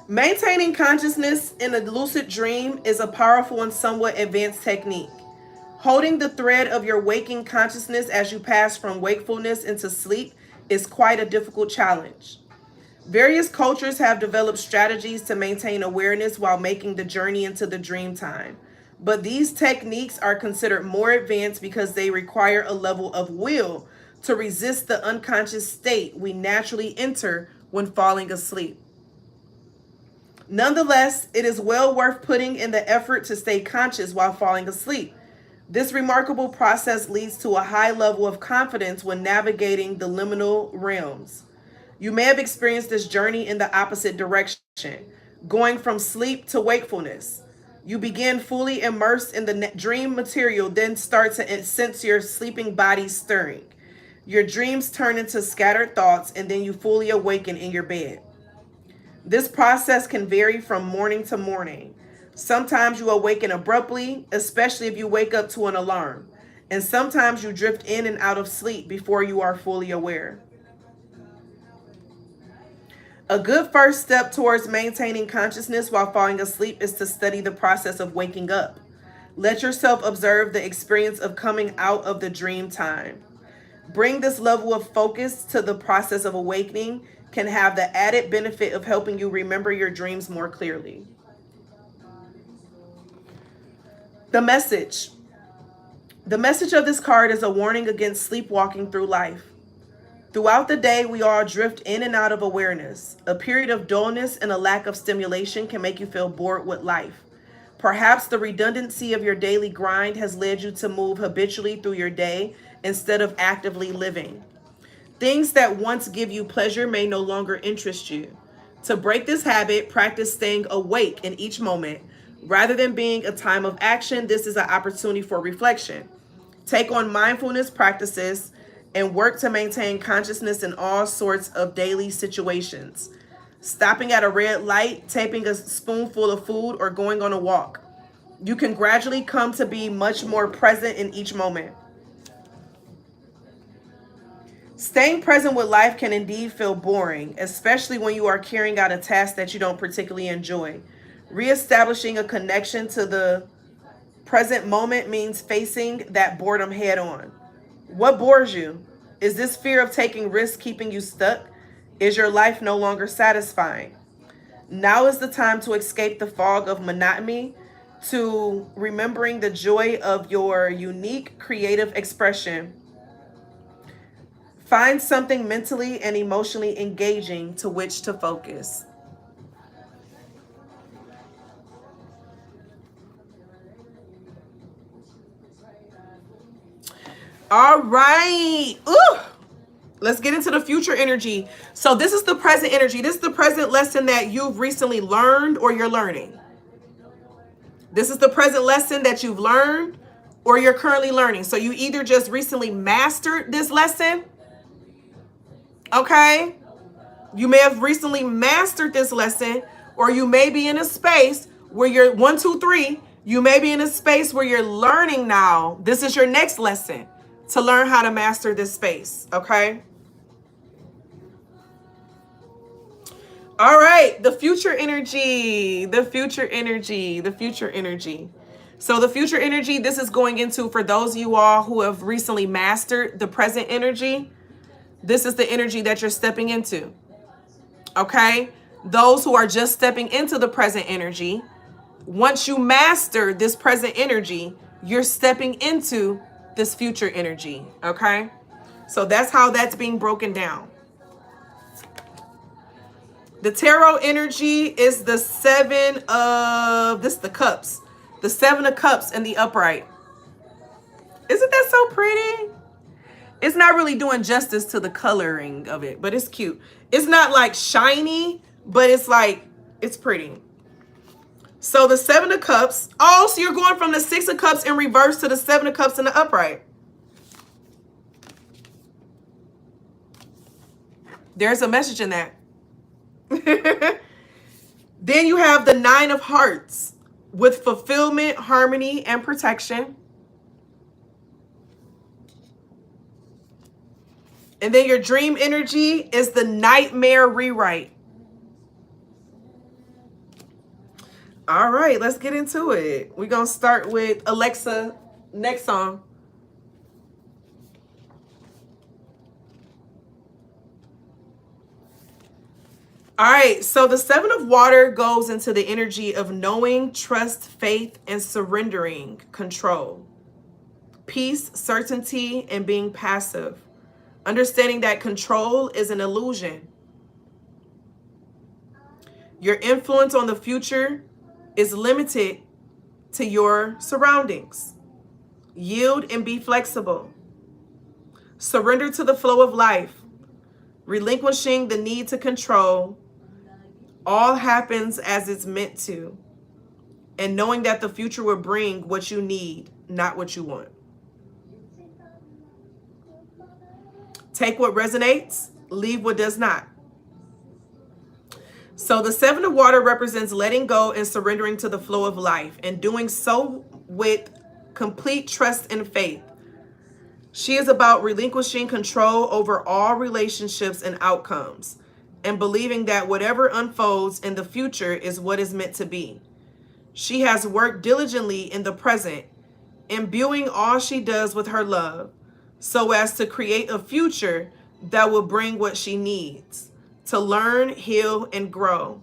Maintaining consciousness in a lucid dream is a powerful and somewhat advanced technique. Holding the thread of your waking consciousness as you pass from wakefulness into sleep is quite a difficult challenge. Various cultures have developed strategies to maintain awareness while making the journey into the dream time. But these techniques are considered more advanced because they require a level of will to resist the unconscious state we naturally enter when falling asleep. Nonetheless, it is well worth putting in the effort to stay conscious while falling asleep. This remarkable process leads to a high level of confidence when navigating the liminal realms. You may have experienced this journey in the opposite direction, going from sleep to wakefulness. You begin fully immersed in the dream material, then start to sense your sleeping body stirring. Your dreams turn into scattered thoughts, and then you fully awaken in your bed. This process can vary from morning to morning. Sometimes you awaken abruptly, especially if you wake up to an alarm. And sometimes you drift in and out of sleep before you are fully aware. A good first step towards maintaining consciousness while falling asleep is to study the process of waking up. Let yourself observe the experience of coming out of the dream time. Bring this level of focus to the process of awakening can have the added benefit of helping you remember your dreams more clearly. The message. The message of this card is a warning against sleepwalking through life. Throughout the day, we all drift in and out of awareness. A period of dullness and a lack of stimulation can make you feel bored with life. Perhaps the redundancy of your daily grind has led you to move habitually through your day instead of actively living. Things that once give you pleasure may no longer interest you. To break this habit, practice staying awake in each moment. Rather than being a time of action, this is an opportunity for reflection. Take on mindfulness practices and work to maintain consciousness in all sorts of daily situations. Stopping at a red light, taking a spoonful of food, or going on a walk. You can gradually come to be much more present in each moment. Staying present with life can indeed feel boring, especially when you are carrying out a task that you don't particularly enjoy. Reestablishing a connection to the present moment means facing that boredom head on. What bores you? Is this fear of taking risks keeping you stuck? Is your life no longer satisfying? Now is the time to escape the fog of monotony, to remembering the joy of your unique creative expression. Find something mentally and emotionally engaging to which to focus. All right. Ooh. Let's get into the future energy. So this is the present energy. This is the present lesson that you've recently learned or you're learning. This is the present lesson that you've learned or you're currently learning. So you either just recently mastered this lesson. Okay. You may have recently mastered this lesson, or you may be in a space where you're 1, 2, 3. You may be in a space where you're learning now. This is your next lesson to learn how to master this space. Okay. All right. The future energy, the future energy, the future energy. So the future energy, this is going into, for those of you all who have recently mastered the present energy, this is the energy that you're stepping into. Okay. Those who are just stepping into the present energy, once you master this present energy, you're stepping into this future energy. Okay. So that's how that's being broken down. The tarot energy is the 7 of, this is the cups. The 7 of cups in the upright. Isn't that so pretty? It's not really doing justice to the coloring of it, but it's cute. It's not like shiny, but it's like, it's pretty. So the Seven of Cups. Oh, so you're going from the Six of Cups in reverse to the Seven of Cups in the upright. There's a message in that. Then you have the Nine of Hearts with fulfillment, harmony, and protection. And then your dream energy is the Nightmare Rewrite. All right, let's get into it. We're going to start with Alexa, next song. All right, so the Seven of Water goes into the energy of knowing, trust, faith, and surrendering control. Peace, certainty, and being passive. Understanding that control is an illusion. Your influence on the future is limited to your surroundings. Yield and be flexible. Surrender to the flow of life. Relinquishing the need to control. All happens as it's meant to. And knowing that the future will bring what you need, not what you want. Take what resonates, leave what does not. So the Seven of Water represents letting go and surrendering to the flow of life, and doing so with complete trust and faith. She is about relinquishing control over all relationships and outcomes, and believing that whatever unfolds in the future is what is meant to be. She has worked diligently in the present, imbuing all she does with her love, so as to create a future that will bring what she needs to learn, heal, and grow.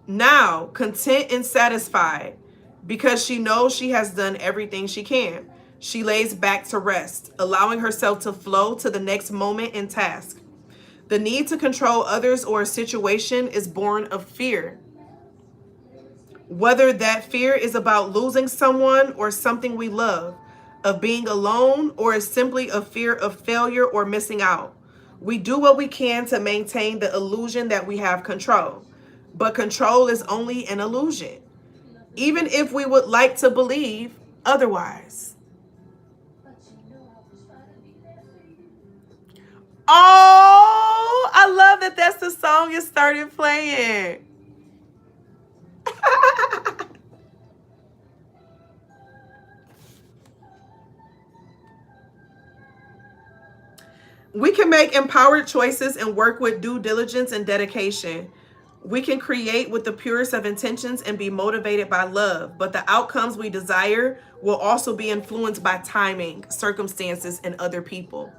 Now, content and satisfied, because she knows she has done everything she can, she lays back to rest, allowing herself to flow to the next moment and task. The need to control others or a situation is born of fear. Whether that fear is about losing someone or something we love, of being alone, or is simply a fear of failure or missing out. We do what we can to maintain the illusion that we have control. But control is only an illusion, even if we would like to believe otherwise. Oh, I love that that's the song you started playing. We can make empowered choices and work with due diligence and dedication. We can create with the purest of intentions and be motivated by love, but the outcomes we desire will also be influenced by timing, circumstances, and other people.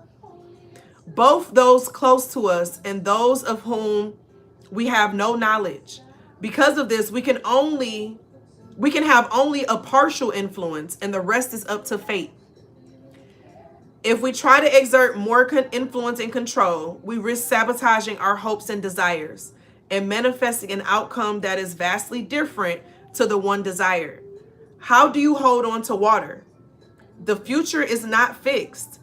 Both those close to us and those of whom we have no knowledge. Because of this, we can have only a partial influence, and the rest is up to fate. If we try to exert more influence and control, we risk sabotaging our hopes and desires and manifesting an outcome that is vastly different to the one desired. How do you hold on to water? The future is not fixed.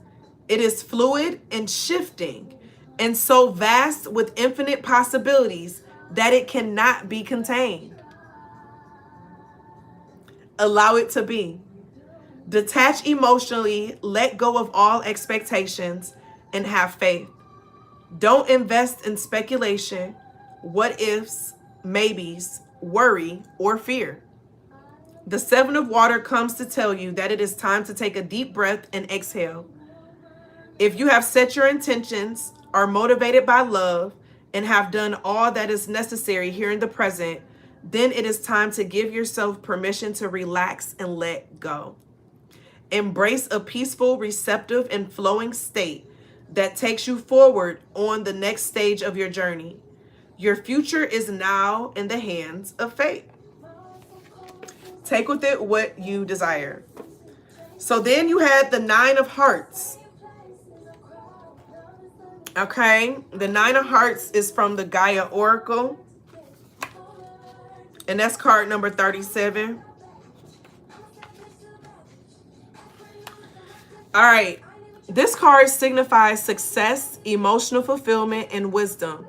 It is fluid and shifting, and so vast with infinite possibilities that it cannot be contained. Allow it to be. Detach emotionally, let go of all expectations, and have faith. Don't invest in speculation, what ifs, maybes, worry, or fear. The Seven of Water comes to tell you that it is time to take a deep breath and exhale. If you have set your intentions, are motivated by love, and have done all that is necessary here in the present, then it is time to give yourself permission to relax and let go. Embrace a peaceful, receptive, and flowing state that takes you forward on the next stage of your journey. Your future is now in the hands of fate. Take with it what you desire. So then you had the Nine of Hearts. Okay, the Nine of Hearts is from the Gaia Oracle, and that's card number 37. All right, this card signifies success, emotional fulfillment, and wisdom.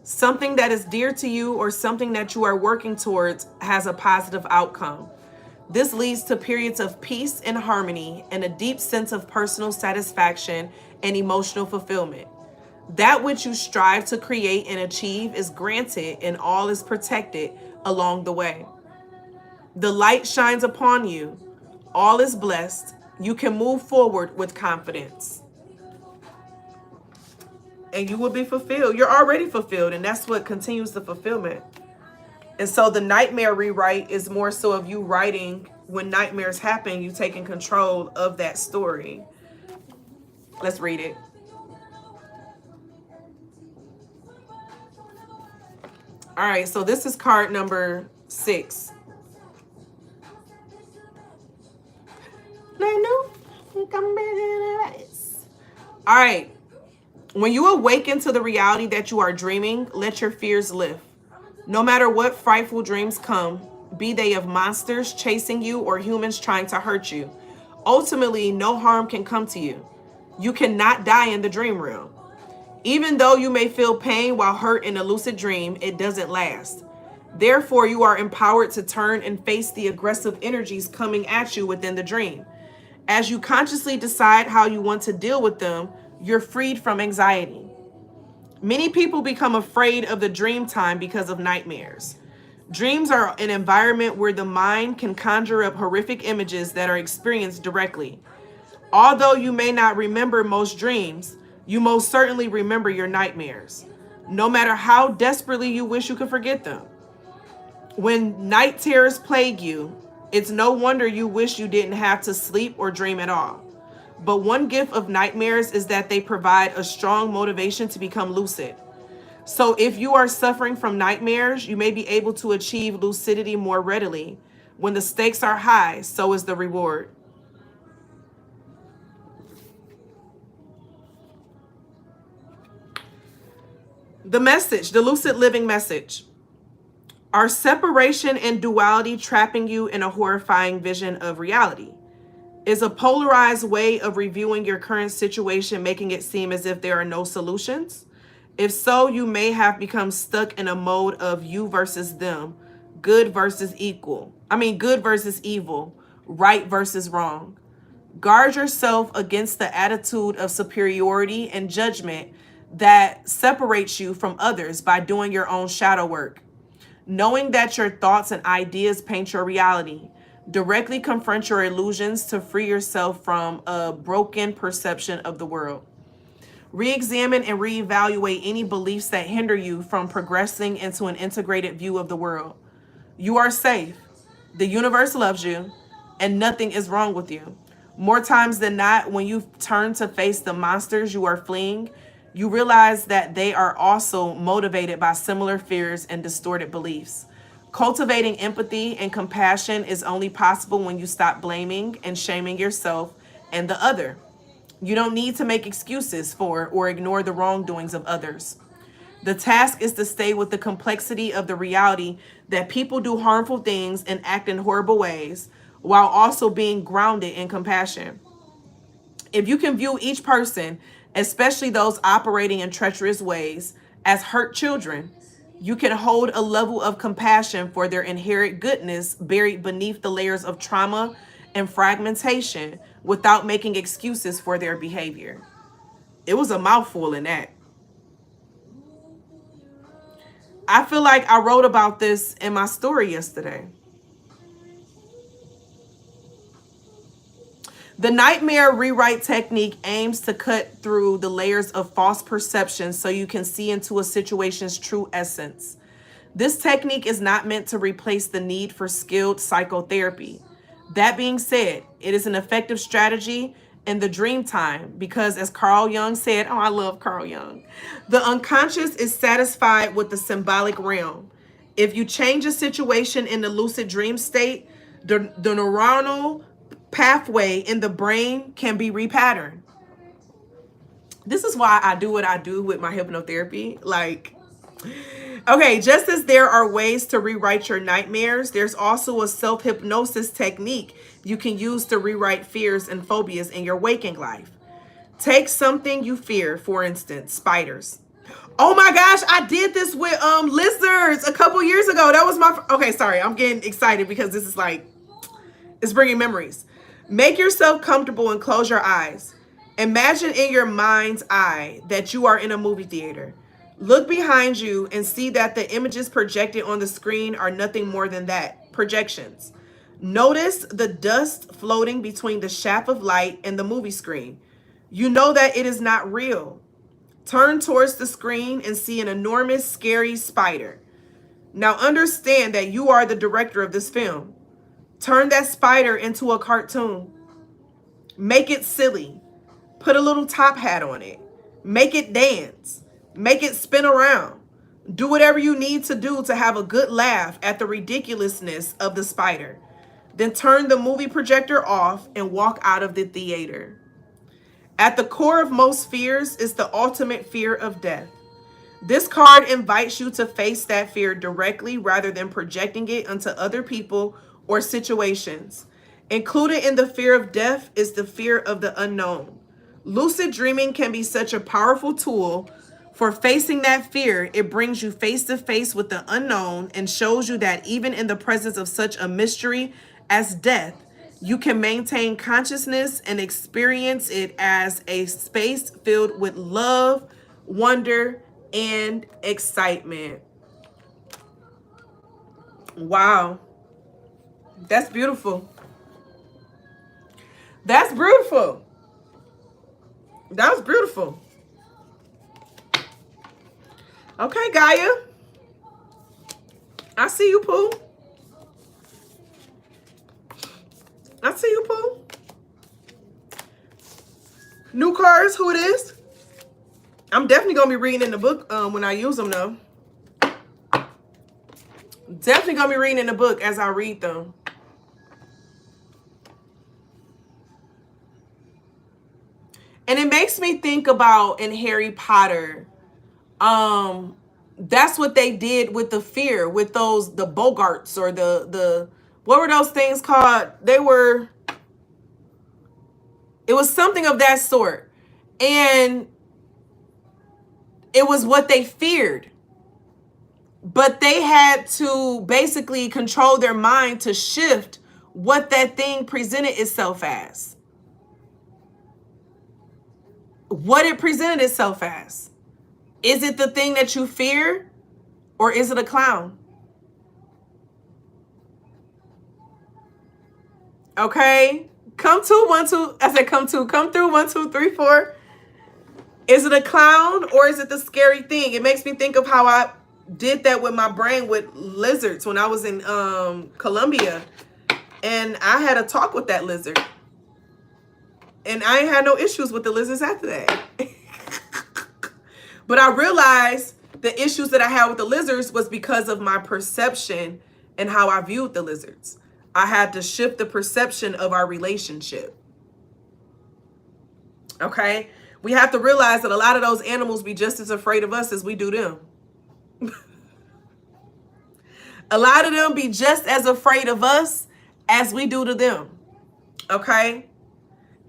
Something that is dear to you or something that you are working towards has a positive outcome. This leads to periods of peace and harmony and a deep sense of personal satisfaction and emotional fulfillment. That which you strive to create and achieve is granted, and all is protected along the way. The light shines upon you. All is blessed. You can move forward with confidence. And you will be fulfilled. You're already fulfilled, and that's what continues the fulfillment. And so the nightmare rewrite is more so of you writing when nightmares happen, you taking control of that story. Let's read it. All right, so this is card number 6. All right. When you awaken to the reality that you are dreaming, let your fears lift. No matter what frightful dreams come, be they of monsters chasing you or humans trying to hurt you, ultimately no harm can come to you. You cannot die in the dream realm. Even though you may feel pain while hurt in a lucid dream, it doesn't last. Therefore, you are empowered to turn and face the aggressive energies coming at you within the dream. As you consciously decide how you want to deal with them, you're freed from anxiety. Many people become afraid of the dream time because of nightmares. Dreams are an environment where the mind can conjure up horrific images that are experienced directly. Although you may not remember most dreams, you most certainly remember your nightmares, no matter how desperately you wish you could forget them. When night terrors plague you, it's no wonder you wish you didn't have to sleep or dream at all. But one gift of nightmares is that they provide a strong motivation to become lucid. So if you are suffering from nightmares, you may be able to achieve lucidity more readily. When the stakes are high, so is the reward. The message, the lucid living message. Are separation and duality trapping you in a horrifying vision of reality? Is a polarized way of reviewing your current situation making it seem as if there are no solutions? If so, you may have become stuck in a mode of you versus them, good versus evil, right versus wrong. Guard yourself against the attitude of superiority and judgment that separates you from others by doing your own shadow work. Knowing that your thoughts and ideas paint your reality, directly confront your illusions to free yourself from a broken perception of the world. Re-examine and reevaluate any beliefs that hinder you from progressing into an integrated view of the world. You are safe. The universe loves you, and nothing is wrong with you. More times than not, when you turn to face the monsters you are fleeing, you realize that they are also motivated by similar fears and distorted beliefs. Cultivating empathy and compassion is only possible when you stop blaming and shaming yourself and the other. You don't need to make excuses for or ignore the wrongdoings of others. The task is to stay with the complexity of the reality that people do harmful things and act in horrible ways, while also being grounded in compassion. If you can view each person, especially those operating in treacherous ways, as hurt children, you can hold a level of compassion for their inherent goodness buried beneath the layers of trauma and fragmentation without making excuses for their behavior. It was a mouthful in that. I feel like I wrote about this in my story yesterday. The nightmare rewrite technique aims to cut through the layers of false perceptions so you can see into a situation's true essence. This technique is not meant to replace the need for skilled psychotherapy. That being said, it is an effective strategy in the dream time because, as Carl Jung said, oh, I love Carl Jung, the unconscious is satisfied with the symbolic realm. If you change a situation in the lucid dream state, the neuronal pathway in the brain can be repatterned. This is why I do what I do with my hypnotherapy. Okay, just as there are ways to rewrite your nightmares, there's also a self-hypnosis technique you can use to rewrite fears and phobias in your waking life. Take something you fear, for instance, spiders. Oh my gosh, I did this with lizards a couple years ago. That was my okay, sorry. I'm getting excited because this is like it's bringing memories. Make yourself comfortable and close your eyes. Imagine in your mind's eye that you are in a movie theater. Look behind you and see that the images projected on the screen are nothing more than that, projections. Notice the dust floating between the shaft of light and the movie screen. You know that it is not real. Turn towards the screen and see an enormous, scary spider. Now understand that you are the director of this film. Turn that spider into a cartoon. Make it silly. Put a little top hat on it. Make it dance. Make it spin around. Do whatever you need to do to have a good laugh at the ridiculousness of the spider. Then turn the movie projector off and walk out of the theater. At the core of most fears is the ultimate fear of death. This card invites you to face that fear directly rather than projecting it onto other people or situations. Included in the fear of death is the fear of the unknown. Lucid dreaming can be such a powerful tool for facing that fear. It brings you face to face with the unknown and shows you that even in the presence of such a mystery as death, you can maintain consciousness and experience it as a space filled with love, wonder, and excitement. Wow. That's beautiful. That's beautiful. That was beautiful. Okay, Gaia. I see you, Pooh. I see you, Pooh. New cards, who it is? I'm definitely going to be reading in the book when I use them, though. Definitely going to be reading in the book as I read them. And it makes me think about in Harry Potter, that's what they did with the fear, with those, the Bogarts or the what were those things called? It was something of that sort. And it was what they feared. But they had to basically control their mind to shift what that thing presented itself as. What it presented itself as. Is it the thing that you fear, or is it a clown? Okay. Come to 1, 2. I said come through 1, 2, 3, 4. Is it a clown or is it the scary thing? It makes me think of how I did that with my brain with lizards when I was in Colombia. And I had a talk with that lizard. And I ain't had no issues with the lizards after that. But I realized the issues that I had with the lizards was because of my perception and how I viewed the lizards. I had to shift the perception of our relationship. Okay? We have to realize that a lot of those animals be just as afraid of us as we do them. A lot of them be just as afraid of us as we do to them. Okay?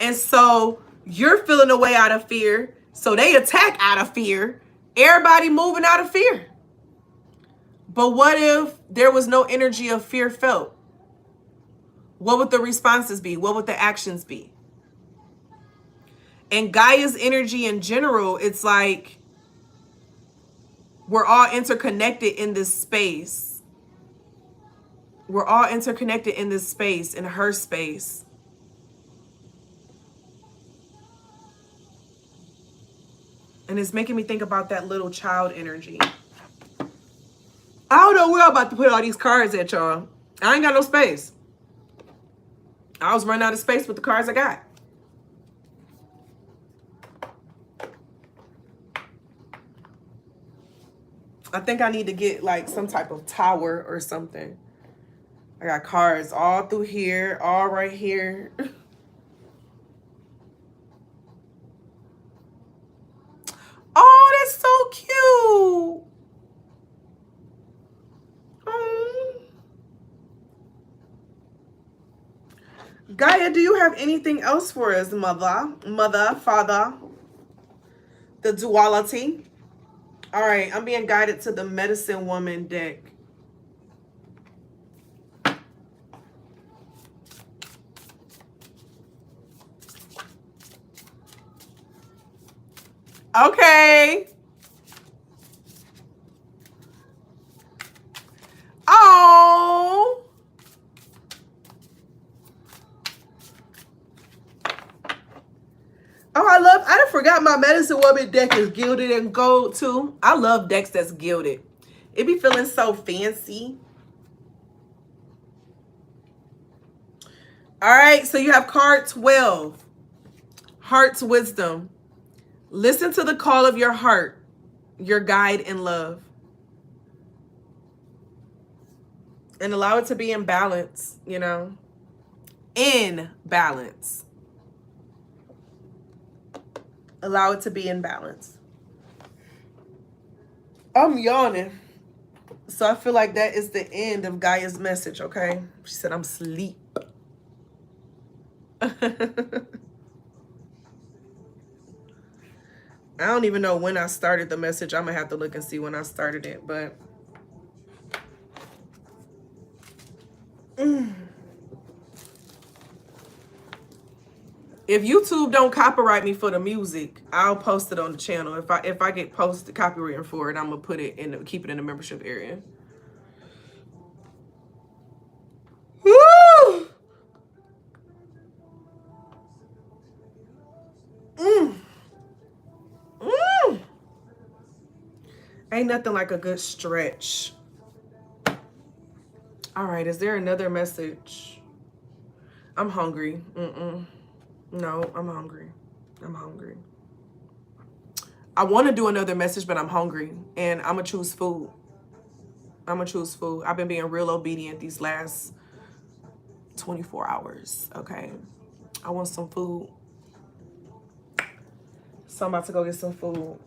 And so you're feeling a way out of fear. So they attack out of fear. Everybody moving out of fear. But what if there was no energy of fear felt? What would the responses be? What would the actions be? And Gaia's energy in general, it's like we're all interconnected in this space. We're all interconnected in this space, in her space. And it's making me think about that little child energy. I don't know where I'm about to put all these cards at, y'all. I ain't got no space. I was running out of space with the cards I got. I think I need to get like some type of tower or something. I got cards all through here, all right here. Oh, that's so cute. Gaia, do you have anything else for us, mother, father? The duality. All right, I'm being guided to the Medicine Woman deck. Okay. Oh. Oh, I done forgot my Medicine Woman deck is gilded in gold too. I love decks that's gilded. It be feeling so fancy. All right, so you have card 12. Heart's wisdom. Listen to the call of your heart, your guide in love. And allow it to be in balance, you know. In balance. Allow it to be in balance. I'm yawning. So I feel like that is the end of Gaia's message, okay? She said, I'm asleep. I don't even know when I started the message. I'm going to have to look and see when I started it, but... If YouTube don't copyright me for the music, I'll post it on the channel. If I get posted copyrighted for it, I'm gonna put it in keep it in the membership area. Woo! Ain't nothing like a good stretch. All right, is there another message? I'm hungry. No, I'm hungry. I'm hungry. I want to do another message, but I'm hungry. And I'm going to choose food. I'm going to choose food. I've been being real obedient these last 24 hours. Okay. I want some food. So I'm about to go get some food.